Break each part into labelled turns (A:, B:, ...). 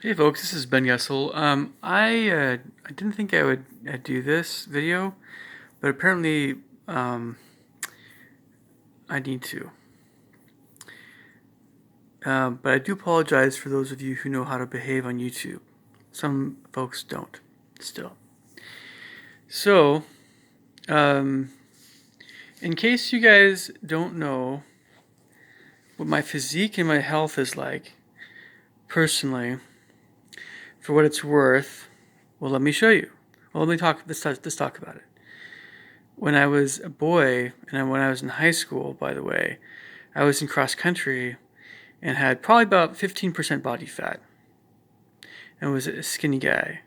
A: Hey folks, this is Ben Yessel. I didn't think I would do this video, but apparently um, I need to. But I do apologize for those of you who know how to behave on YouTube. Some folks don't, still. So, um, in case you guys don't know what my physique and my health is like, personally, for what it's worth, well, let me show you. Well, let me talk. Let's talk about it. When I was a boy, and when I was in high school, by the way, I was in cross country and had probably about 15% body fat and was a skinny guy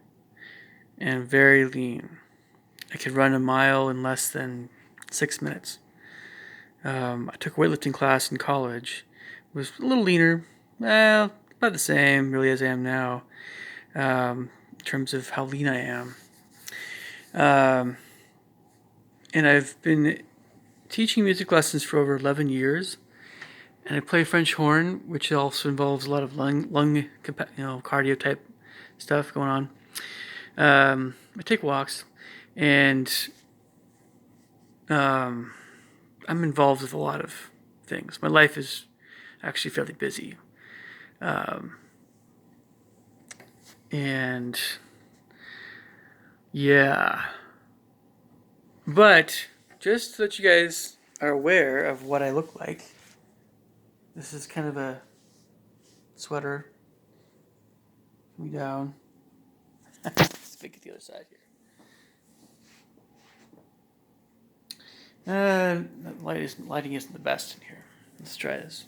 A: and very lean. I could run a mile in less than 6 minutes. I took a weightlifting class in college. Was a little leaner, well, about the same really as I am now, in terms of how lean I am. Um, and I've been teaching music lessons for over 11 years. And I play French horn, which also involves a lot of lung cardio type stuff going on. I take walks, and um, I'm involved with a lot of things. My life is actually fairly busy, um, and yeah. But just so that you guys are aware of what I look like, this is kind of a sweater. Me down. Let's pick at the other side here. Lighting isn't the best in here. Let's try this.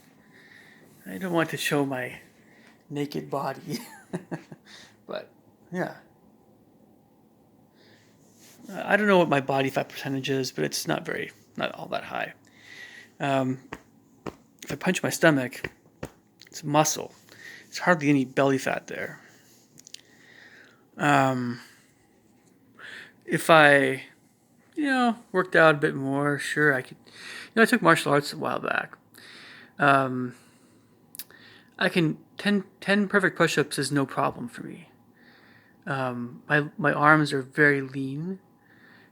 A: I don't want to show my naked body, but yeah. I don't know what my body fat percentage is, but it's not all that high. Um, if I punch my stomach, it's muscle. It's hardly any belly fat there. Um, if I, worked out a bit more, sure, I could. I took martial arts a while back. Um, I can 10 perfect push-ups is no problem for me. My arms are very lean,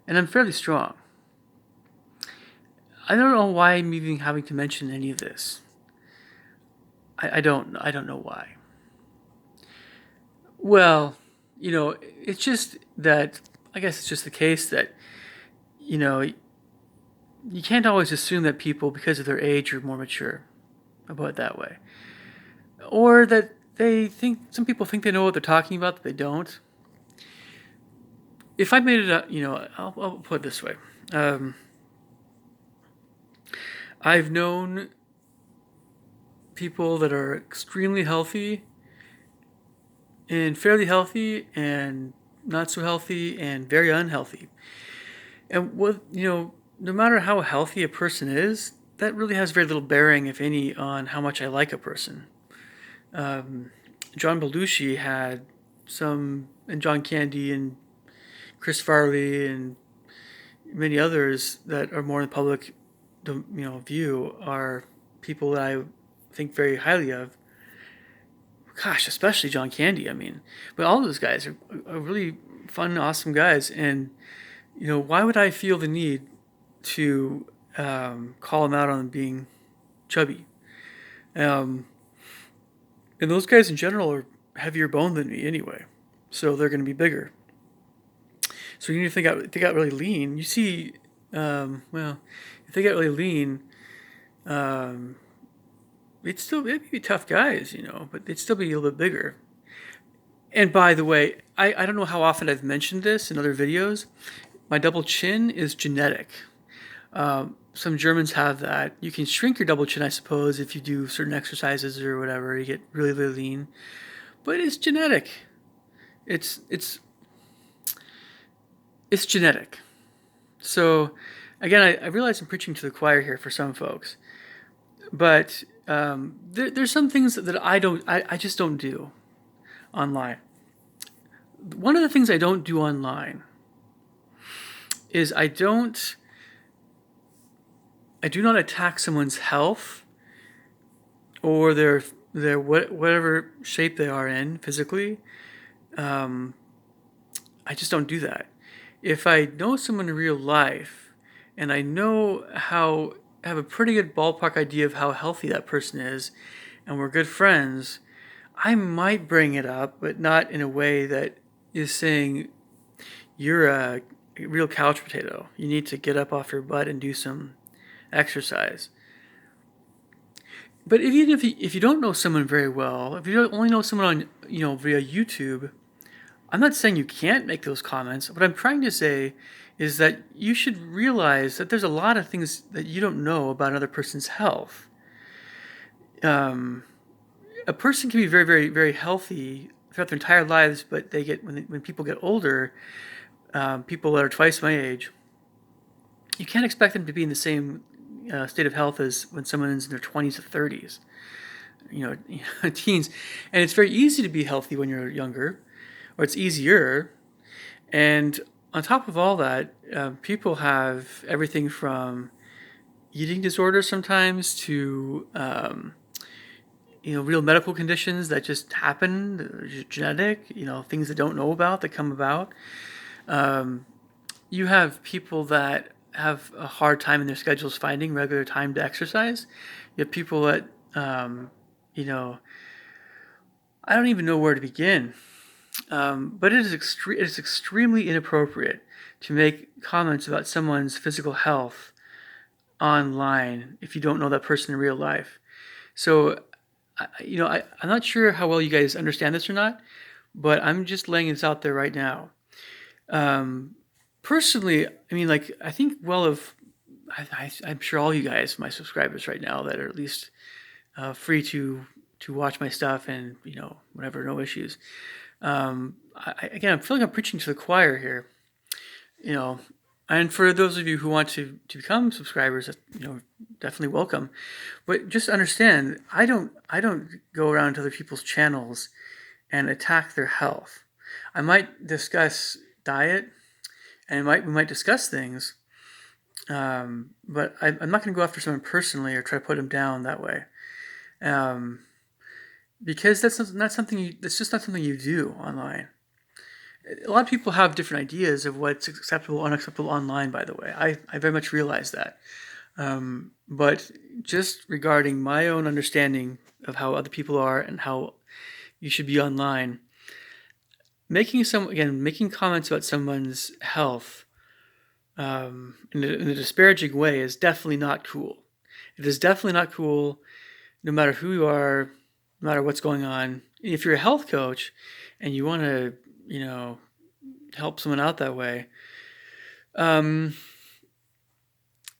A: and I'm fairly strong. I don't know why I'm even having to mention any of this. I don't know why. Well, it's just that I guess it's just the case that you know you can't always assume that people because of their age are more mature. About it that way, or that they think some people think they know what they're talking about that they don't. If I made it up, I'll put it this way. Um, I've known people that are extremely healthy and fairly healthy and not so healthy and very unhealthy. And no matter how healthy a person is, that really has very little bearing, if any, on how much I like a person. Um, John Belushi had some, and John Candy and Chris Farley and many others that are more in the public, view are people that I think very highly of. Gosh, especially John Candy. I mean, but all those guys are really fun, awesome guys. And why would I feel the need to call them out on being chubby? Um, and those guys in general are heavier boned than me anyway, so they're going to be bigger. So even if they got really lean, you see, well, if they get really lean, um, it'd be tough guys, but they'd still be a little bit bigger. And by the way, I don't know how often I've mentioned this in other videos. My double chin is genetic. Some Germans have that. You can shrink your double chin, I suppose, if you do certain exercises or whatever. You get really, really lean, but it's genetic. It's it's it's genetic. So, again, I realize I'm preaching to the choir here for some folks, but there's some things that I just don't do online. One of the things I don't do online is I do not attack someone's health or their their whatever shape they are in physically. Um, I just don't do that. If I know someone in real life and I know how have a pretty good ballpark idea of how healthy that person is and we're good friends, I might bring it up, but not in a way that is saying you're a real couch potato. You need to get up off your butt and do some exercise. But even if you don't know someone very well, if you don't only know someone on via YouTube, I'm not saying you can't make those comments. What I'm trying to say is that you should realize that there's a lot of things that you don't know about another person's health. Um, a person can be very, very, very healthy throughout their entire lives, but when people get older, people that are twice my age, you can't expect them to be in the same state of health as when someone is in their 20s or 30s, teens. And it's very easy to be healthy when you're younger, or it's easier. And on top of all that, people have everything from eating disorders sometimes to real medical conditions that just happen, genetic, things they don't know about that come about. You have people that have a hard time in their schedules finding regular time to exercise. You have people that, you know, I don't even know where to begin. But it is extremely inappropriate to make comments about someone's physical health online if you don't know that person in real life. So, I'm not sure how well you guys understand this or not, but I'm just laying this out there right now. Um, Personally, I mean, like, I think well of, I'm sure all you guys, my subscribers right now, that are at least free to watch my stuff and whatever, no issues. Again, I feel like I'm preaching to the choir here, you know. And for those of you who want to become subscribers, definitely welcome. But just understand, I don't go around to other people's channels and attack their health. I might discuss diet, and we might discuss things, but I'm not going to go after someone personally or try to put them down that way, um, because not something that's just not something you do online. A lot of people have different ideas of what's acceptable, unacceptable online. By the way, I very much realize that. But just regarding my own understanding of how other people are and how you should be online, making comments about someone's health in a disparaging way is definitely not cool. It is definitely not cool, no matter who you are, no matter what's going on. If you're a health coach and you want to, help someone out that way, um,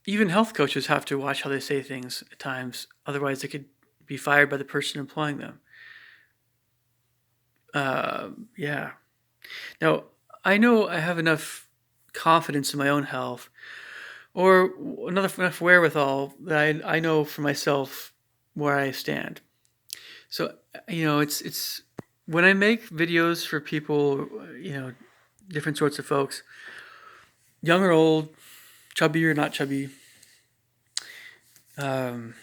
A: even health coaches have to watch how they say things at times. Otherwise, they could be fired by the person employing them. Yeah. Now, I know I have enough confidence in my own health, or enough wherewithal that I know for myself where I stand. So, it's when I make videos for people, different sorts of folks, young or old, chubby or not chubby. Um,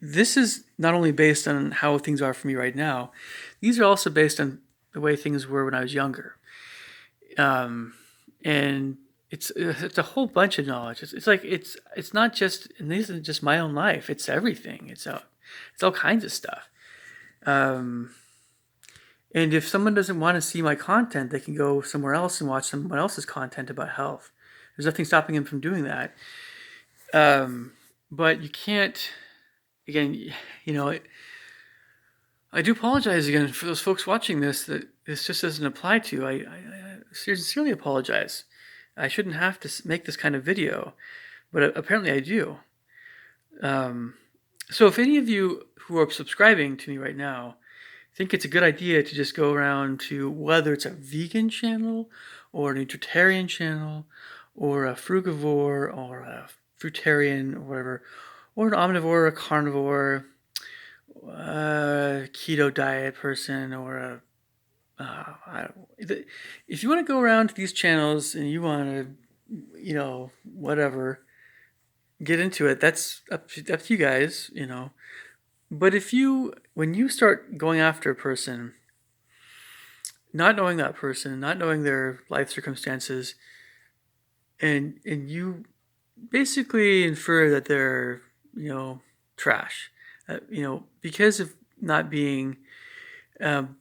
A: this is not only based on how things are for me right now, these are also based on the way things were when I was younger. Um, and it's a whole bunch of knowledge. It's like it's not just, and this isn't just my own life. It's everything. It's all kinds of stuff. Um, and if someone doesn't want to see my content, they can go somewhere else and watch someone else's content about health. There's nothing stopping them from doing that. But you can't. Again, I do apologize again for those folks watching this that this just doesn't apply to. I sincerely apologize. I shouldn't have to make this kind of video, but apparently I do. Um, so if any of you who are subscribing to me right now think it's a good idea to just go around to whether it's a vegan channel or a nutritarian channel or a frugivore or a fruitarian or whatever, or an omnivore or a carnivore, keto diet person or if you want to go around to these channels and you want to, whatever, get into it. That's up to you guys, But when you start going after a person, not knowing that person, not knowing their life circumstances, and you basically infer that they're, trash, because of not being um,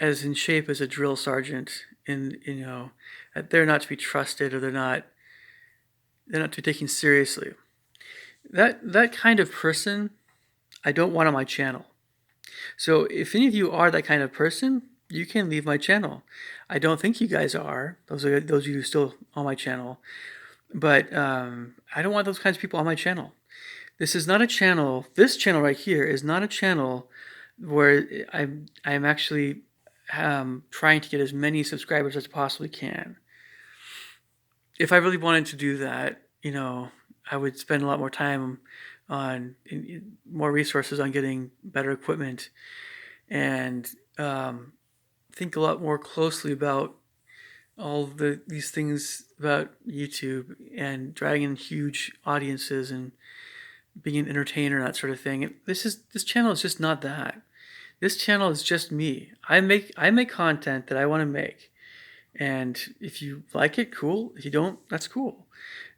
A: as in shape as a drill sergeant, and that they're not to be trusted, or they're not to be taken seriously. That kind of person, I don't want on my channel. So if any of you are that kind of person, you can leave my channel. I don't think you guys are. Those of you still on my channel, but I don't want those kinds of people on my channel. This is not a channel. This channel right here is not a channel where I'm actually trying to get as many subscribers as I possibly can. If I really wanted to do that, I would spend a lot more time on more resources on getting better equipment, and think a lot more closely about all these things about YouTube and dragging in huge audiences and being an entertainer and that sort of thing. This channel is just not that. This channel is just me. I make content that I want to make. And if you like it, cool. If you don't, that's cool.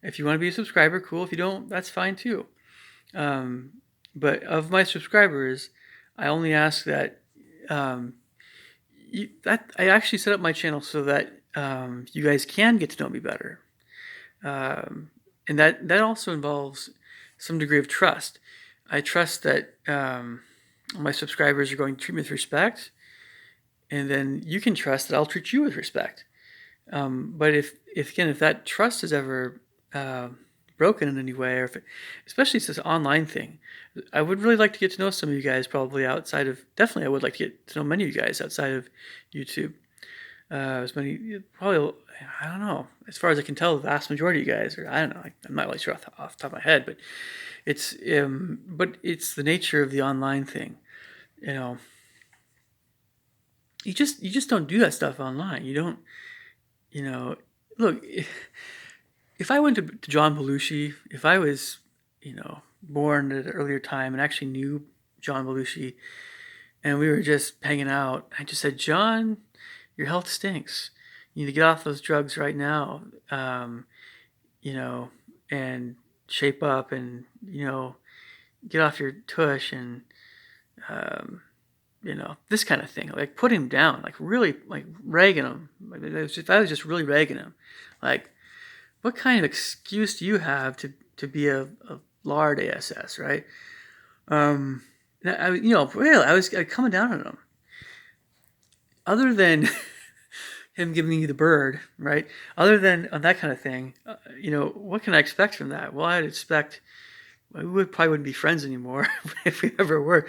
A: If you want to be a subscriber, cool. If you don't, that's fine too. But of my subscribers, I only ask that I actually set up my channel so that you guys can get to know me better, and that also involves some degree of trust. I trust that my subscribers are going to treat me with respect, and then you can trust that I'll treat you with respect. But if that trust is ever broken in any way, especially it's this online thing, I would really like to get to know some of you guys, probably outside of, definitely I would like to get to know many of you guys outside of YouTube. As many, probably, I don't know, as far as I can tell, the vast majority of you guys, or I don't know, I'm not really sure off the top of my head, but it's the nature of the online thing. You just don't do that stuff online. You don't, look, if I went to John Belushi, if I was, born at an earlier time and actually knew John Belushi, and we were just hanging out, I just said, John, your health stinks. You need to get off those drugs right now, and shape up, and, get off your tush, and, this kind of thing. Like, put him down, like really, like ragging him. Like, I was just really ragging him. Like, what kind of excuse do you have to be a lard ASS, right? Really, I was coming down on him. Other than him giving you the bird, right? Other than that kind of thing, what can I expect from that? Well, I'd expect we probably wouldn't be friends anymore if we ever were.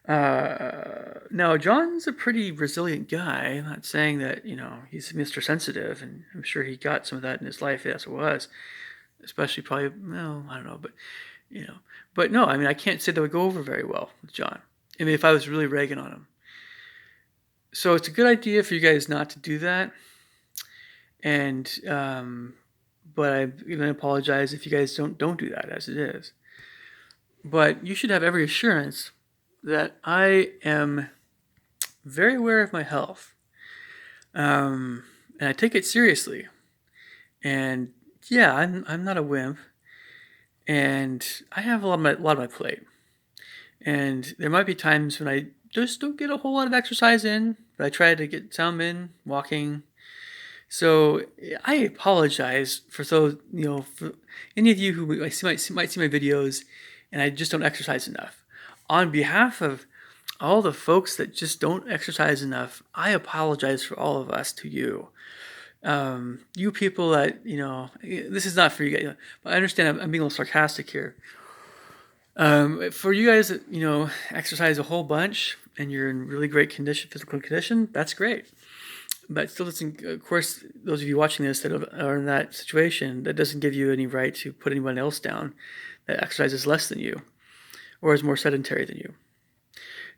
A: Now, John's a pretty resilient guy. I'm not saying that, he's Mr. Sensitive, and I'm sure he got some of that in his life, as it was. Especially probably, well, I don't know, but no, I mean, I can't say that would go over very well with John. I mean, if I was really ragging on him. So it's a good idea for you guys not to do that. And, but I'm going to apologize if you guys don't do that, as it is. But you should have every assurance that I am very aware of my health, and I take it seriously. And yeah, I'm not a wimp, and I have a lot on my plate. And there might be times when I just don't get a whole lot of exercise in, but I try to get some in, walking. So I apologize for those, for any of you who might see my videos and I just don't exercise enough. On behalf of all the folks that just don't exercise enough, I apologize for all of us to you. You people that, this is not for you guys, but I understand I'm being a little sarcastic here. For you guys that, exercise a whole bunch and you're in really great physical condition, that's great. But still doesn't, of course, those of you watching this that are in that situation, that doesn't give you any right to put anyone else down that exercises less than you or is more sedentary than you.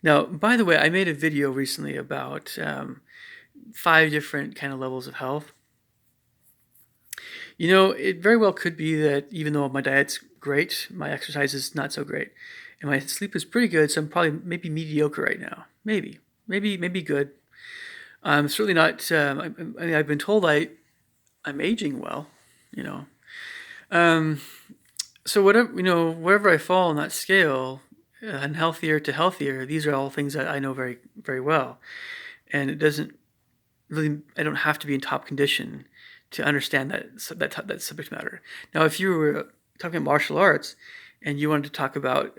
A: Now, by the way, I made a video recently about 5 different kind of levels of health. It very well could be that even though my diet's great, my exercise is not so great, and my sleep is pretty good. So I'm probably maybe mediocre right now. Maybe good. I'm certainly not. I've been told I'm aging well. You know. Um, so wherever I fall on that scale, unhealthier to healthier, these are all things that I know very very well, and it doesn't really. I don't have to be in top condition to understand that subject matter. Now, if you were talking about martial arts, and you wanted to talk about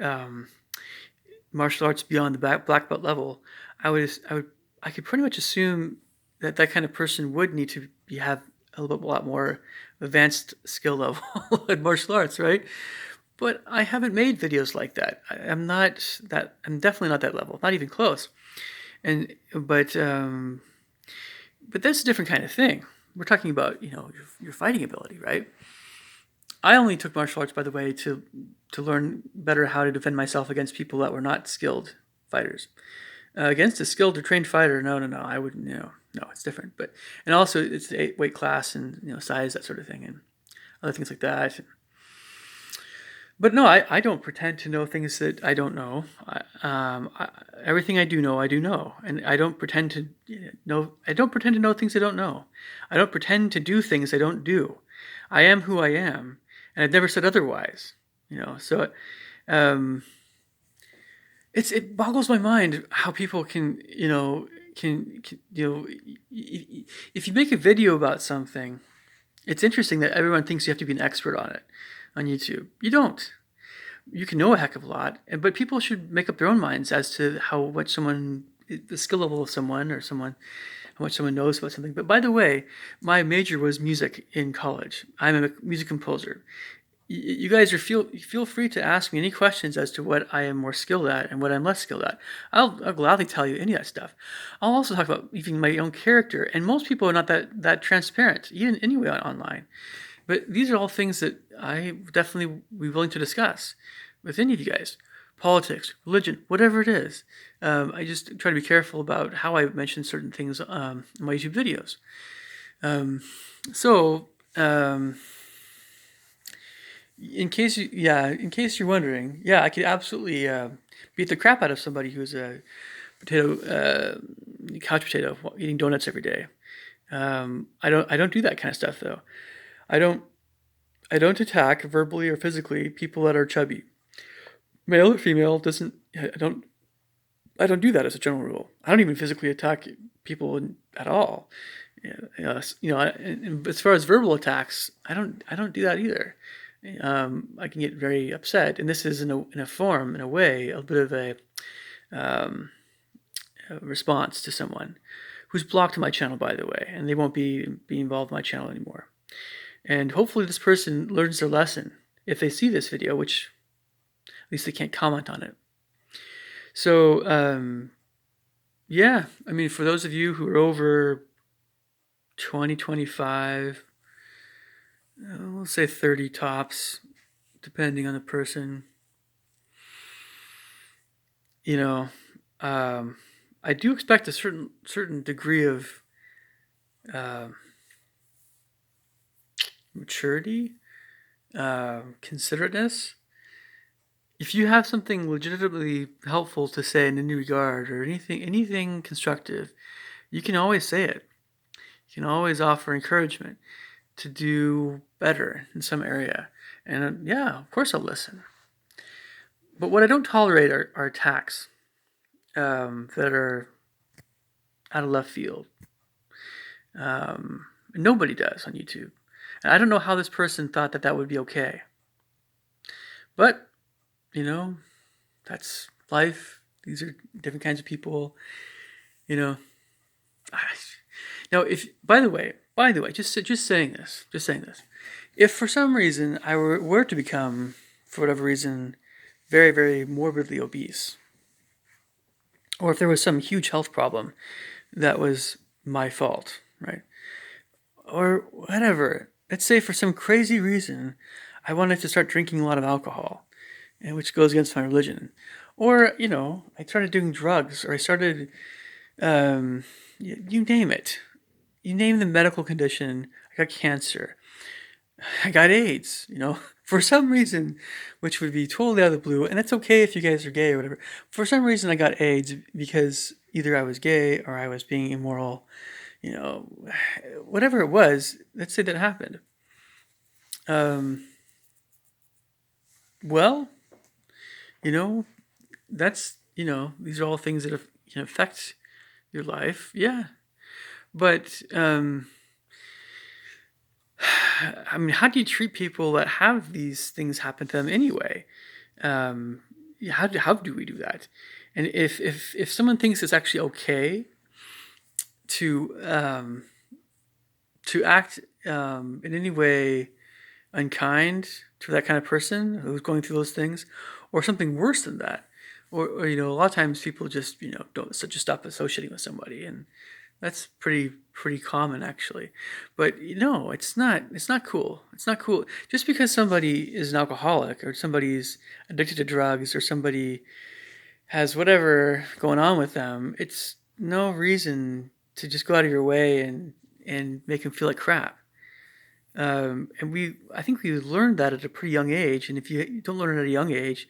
A: martial arts beyond the black belt level, I could pretty much assume that that kind of person would need to have a little bit lot more advanced skill level in martial arts, right? But I haven't made videos like that. I'm not that. I'm definitely not that level. Not even close. And but that's a different kind of thing. We're talking about your fighting ability, right? I only took martial arts, by the way, to learn better how to defend myself against people that were not skilled fighters. Against a skilled or trained fighter, no, I wouldn't. No, it's different. But and also it's the weight class and size, that sort of thing, and other things like that. But no, I don't pretend to know things that I don't know. Everything I do know, and I don't pretend to know. I don't pretend to know things I don't know. I don't pretend to do things I don't do. I am who I am, and I've never said otherwise. So um, it boggles my mind how people can if you make a video about something, it's interesting that everyone thinks you have to be an expert on it on YouTube. You don't. You can know a heck of a lot, but people should make up their own minds as to how much the skill level of someone, how much someone knows about something. But by the way, my major was music in college. I'm a music composer. You guys feel free to ask me any questions as to what I am more skilled at and what I'm less skilled at. I'll gladly tell you any of that stuff. I'll also talk about even my own character, and most people are not that transparent, even anyway online. But these are all things that I definitely be willing to discuss with any of you guys. Politics, religion, whatever it is. I just try to be careful about how I mention certain things in my YouTube videos. Um, so, in case you're wondering, yeah, I could absolutely beat the crap out of somebody who's a couch potato, eating donuts every day. I don't do that kind of stuff though. I don't I don't attack verbally or physically people that are chubby. Male or female doesn't. I don't do that as a general rule. I don't even physically attack people at all. And as far as verbal attacks, I don't do that either. I can get very upset, and this is in a way, a bit of um, a response to someone who's blocked my channel, by the way, and they won't be involved in my channel anymore. And hopefully this person learns their lesson if they see this video, which at least they can't comment on it. So, yeah, I mean, for those of you who are over 20, 25, we'll say 30 tops, depending on the person, I do expect a certain degree of maturity, considerateness. If you have something legitimately helpful to say in any regard or anything constructive, you can always say it. You can always offer encouragement to do better in some area. And yeah, of course I'll listen. But what I don't tolerate are attacks that are out of left field. Nobody does on YouTube. And I don't know how this person thought that would be okay. But, that's life. These are different kinds of people. Now, if by the way, just saying this, if for some reason I were to become, for whatever reason, very, very morbidly obese, or if there was some huge health problem that was my fault, right? Or whatever. Let's say for some crazy reason I wanted to start drinking a lot of alcohol, and which goes against my religion. Or, I started doing drugs, or I started, you name it. You name the medical condition. I got cancer. I got AIDS, for some reason, which would be totally out of the blue. And it's okay if you guys are gay or whatever. For some reason, I got AIDS because either I was gay or I was being immoral, you know, whatever it was. Let's say that happened. Um, well, you know, these are all things that can affect your life. Yeah. But, I mean, how do you treat people that have these things happen to them anyway? Yeah, how do we do that? And if someone thinks it's actually okay to act in any way unkind to that kind of person who's going through those things, or something worse than that, or a lot of times people just don't just stop associating with somebody, and that's pretty common actually. But it's not cool. It's not cool just because somebody is an alcoholic or somebody's addicted to drugs or somebody has whatever going on with them. It's no reason to just go out of your way and make them feel like crap. And I think we learned that at a pretty young age. And if you don't learn it at a young age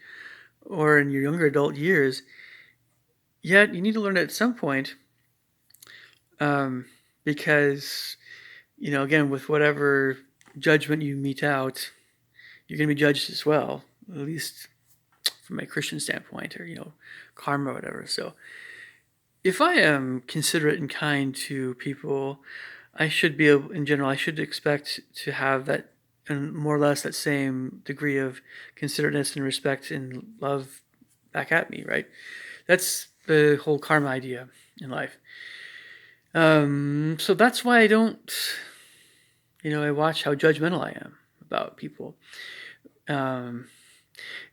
A: or in your younger adult years, yet you need to learn it at some point. Um, because, again, with whatever judgment you mete out, you're going to be judged as well, at least from a Christian standpoint, or, karma or whatever. So if I am considerate and kind to people, I should be able, in general, I should expect to have that, and more or less that same degree of considerateness and respect and love back at me, right? That's the whole karma idea in life. So that's why I don't, I watch how judgmental I am about people. Um,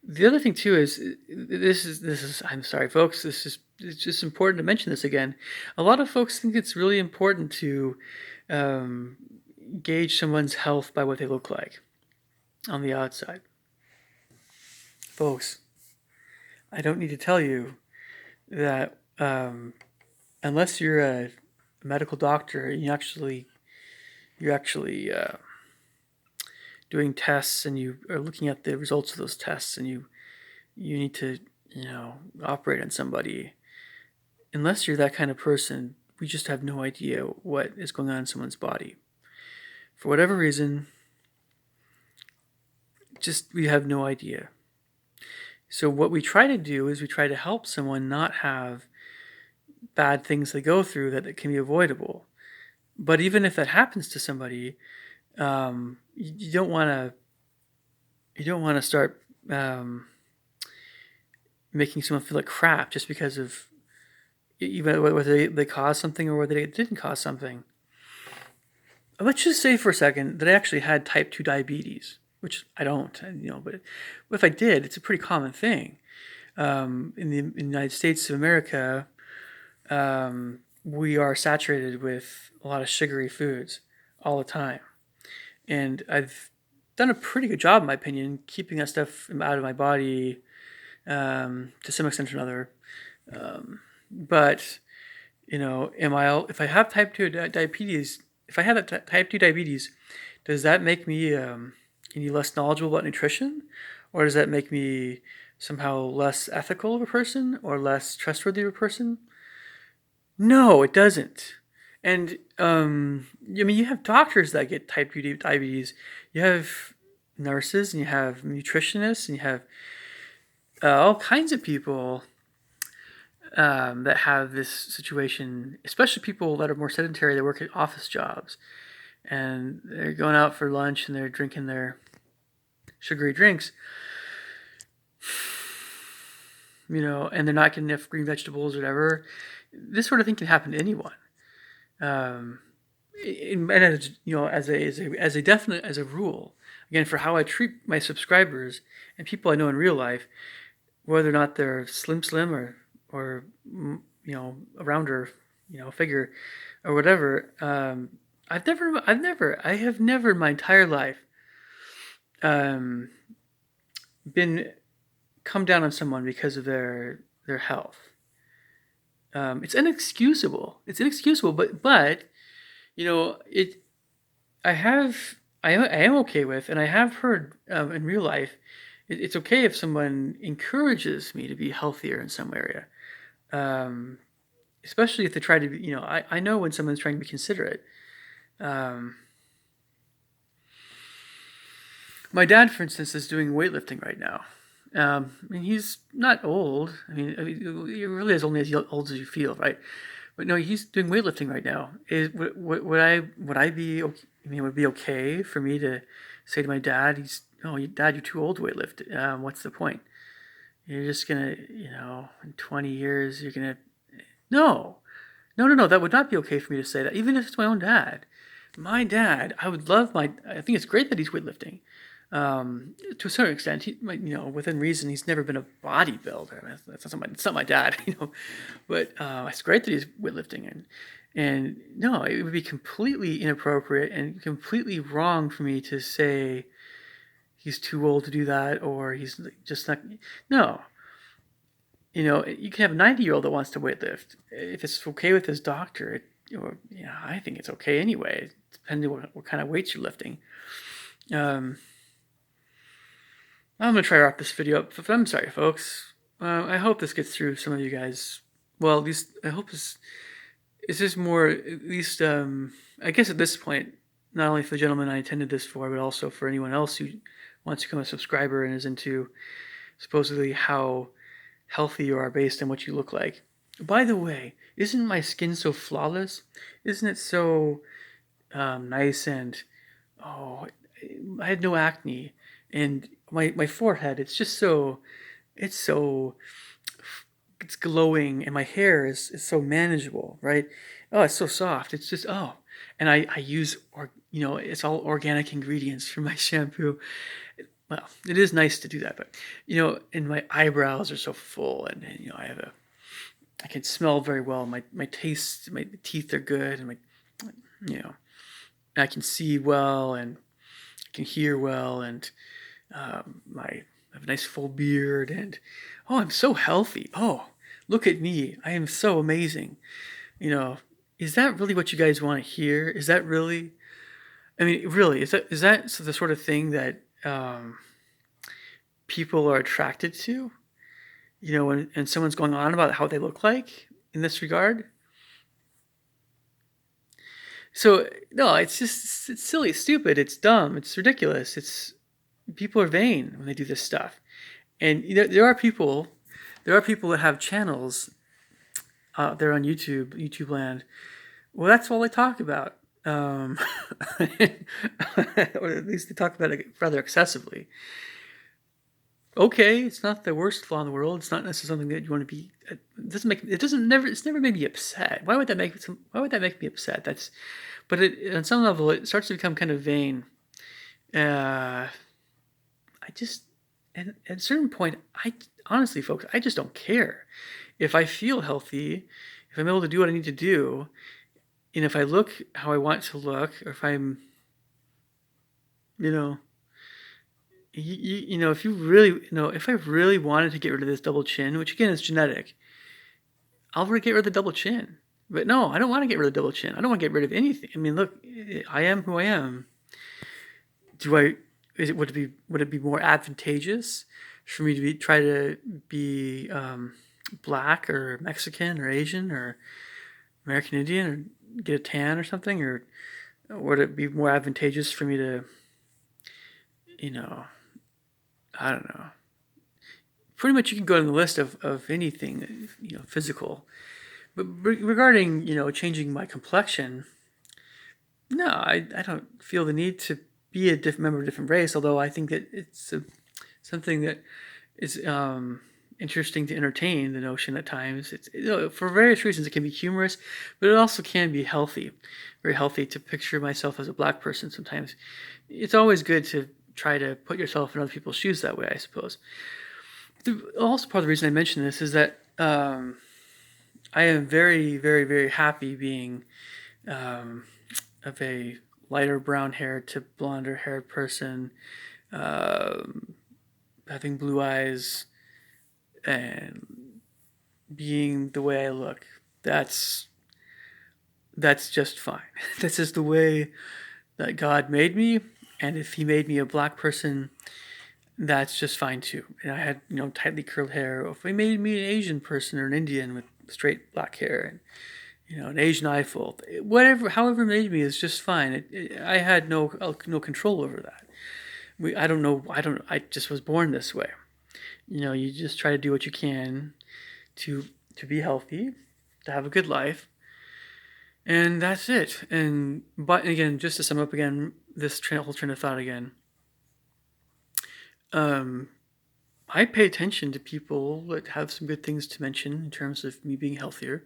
A: the other thing too is this is I'm sorry, folks. It's just important to mention this again. A lot of folks think it's really important to um, gauge someone's health by what they look like on the outside. Folks, I don't need to tell you that unless you're a medical doctor and you're actually doing tests and you are looking at the results of those tests and you need to operate on somebody. Unless you're that kind of person, we just have no idea what is going on in someone's body. For whatever reason, just we have no idea. So what we try to do is we try to help someone not have bad things they go through that can be avoidable. But even if that happens to somebody, you don't want to start making someone feel like crap just because of even whether they caused something or whether they didn't cause something. Let's just say for a second that I actually had type 2 diabetes, which I don't, but if I did, it's a pretty common thing. In the United States of America, we are saturated with a lot of sugary foods all the time. And I've done a pretty good job, in my opinion, keeping that stuff out of my body to some extent or another. But if I have type 2 diabetes, if I have that type 2 diabetes, does that make me any less knowledgeable about nutrition? Or does that make me somehow less ethical of a person or less trustworthy of a person? No, it doesn't. And you have doctors that get type 2 diabetes. You have nurses and you have nutritionists and you have all kinds of people that have this situation, especially people that are more sedentary, that work at office jobs. And they're going out for lunch and they're drinking their sugary drinks, and they're not getting enough green vegetables or whatever. This sort of thing can happen to anyone. And as a rule, again, for how I treat my subscribers and people I know in real life, whether or not they're slim or a rounder figure or whatever, I have never in my entire life been come down on someone because of their health. It's inexcusable. It's inexcusable, but it. I have I am okay with, and I have heard in real life, it's okay if someone encourages me to be healthier in some area. Um, Especially if they try to be, I know when someone's trying to be considerate. Um, my dad, for instance, is doing weightlifting right now. I mean, he's not old. He really is only as old as you feel, right? But no, he's doing weightlifting right now. Would I be okay? I mean, would it be okay for me to say to my dad, Dad, you're too old to weightlift. What's the point? You're just gonna, in 20 years, you're gonna. No, no, no, no. That would not be okay for me to say that, even if it's my own dad. My dad, I would love my. I think it's great that he's weightlifting. To a certain extent, within reason, he's never been a bodybuilder. I mean, it's not my dad, But it's great that he's weightlifting, and no, it would be completely inappropriate and completely wrong for me to say he's too old to do that or he's just not. No, you can have a 90-year-old that wants to weightlift. If it's okay with his doctor, I think it's okay anyway, depending on what kind of weights you're lifting. Um, I'm gonna try to wrap this video up. I'm sorry, folks. I hope this gets through some of you guys. Well, at least I hope this is more. At least, I guess at this point, not only for the gentleman I intended this for, but also for anyone else who wants to become a subscriber and is into supposedly how healthy you are based on what you look like. By the way, isn't my skin so flawless? Isn't it so nice and oh, I had no acne, and my forehead. It's so it's glowing, and my hair is so manageable, right? Oh, it's so soft. It's just and I use it's all organic ingredients for my shampoo. Well, it is nice to do that, but and my eyebrows are so full, and I can smell very well. My teeth are good, and you know I can see well and can hear well, and I have a nice full beard, and I'm so healthy. Oh, look at me! I am so amazing. You know, is that really what you guys want to hear? Is that really? I mean, really, is that the sort of thing that people are attracted to? When someone's going on about how they look like in this regard. So no, it's silly, it's stupid, it's dumb, it's ridiculous. It's people are vain when they do this stuff. And there are people that have channels out there on YouTube land. Well, that's all they talk about. Or at least they talk about it rather excessively. Okay, it's not the worst flaw in the world. It's not necessarily something that you want to be. It's never made me upset. Why would that make me upset? But on some level, it starts to become kind of vain. I just, and at a certain point, I honestly, folks, I just don't care. If I feel healthy, if I'm able to do what I need to do, and if I look how I want to look, or if I'm, you know, if you really, if I really wanted to get rid of this double chin, which again is genetic, I'll get rid of the double chin. But no, I don't want to get rid of the double chin. I don't want to get rid of anything. I mean, look, I am who I am. Do I? Would it be more advantageous for me to try to be black or Mexican or Asian or American Indian or get a tan or something, or would it be more advantageous for me to, you know, I don't know. Pretty much, you can go on the list of anything, physical. But regarding, changing my complexion, no, I don't feel the need to be a different member of a different race. Although I think that it's something that is interesting to entertain. The notion at times, it's for various reasons it can be humorous, but it also can be healthy, very healthy to picture myself as a black person. Sometimes it's always good to try to put yourself in other people's shoes that way, I suppose. Also, part of the reason I mention this is that I am very, very, very happy being of a lighter brown haired to blonder haired person, having blue eyes, and being the way I look. That's just fine. This is the way that God made me, And if he made me a black person, that's just fine too. And I had, tightly curled hair. Or if he made me an Asian person or an Indian with straight black hair and, an Asian eye fold, whatever, however made me is just fine. I had no control over that. I don't know. I just was born this way. You just try to do what you can to be healthy, to have a good life, and that's it. But again, just to sum up again, this whole train of thought again. I pay attention to people that have some good things to mention in terms of me being healthier.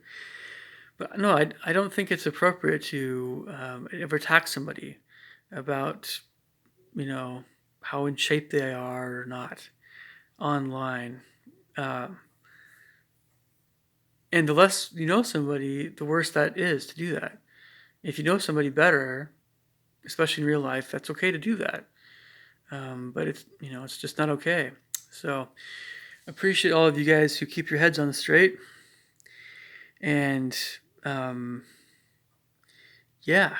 A: But no, I don't think it's appropriate to ever attack somebody about, how in shape they are or not online. And the less you know somebody, the worse that is to do that. If you know somebody better, especially in real life, that's okay to do that. But it's just not okay. So appreciate all of you guys who keep your heads on the straight. And yeah,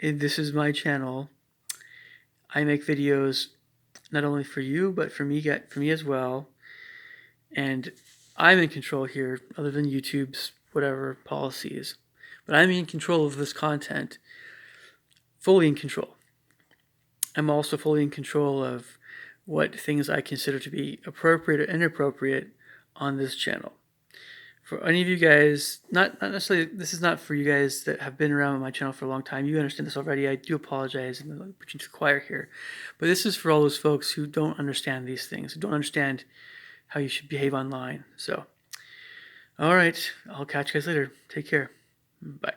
A: this is my channel. I make videos not only for you, but for me as well. And I'm in control here, other than YouTube's whatever policies. But I'm in control of this content, fully in control. I'm also fully in control of what things I consider to be appropriate or inappropriate on this channel. For any of you guys, not necessarily, this is not for you guys that have been around my channel for a long time. You understand this already. I do apologize and preaching to the choir here. But this is for all those folks who don't understand these things, who don't understand how you should behave online. So, all right, I'll catch you guys later. Take care. Bye.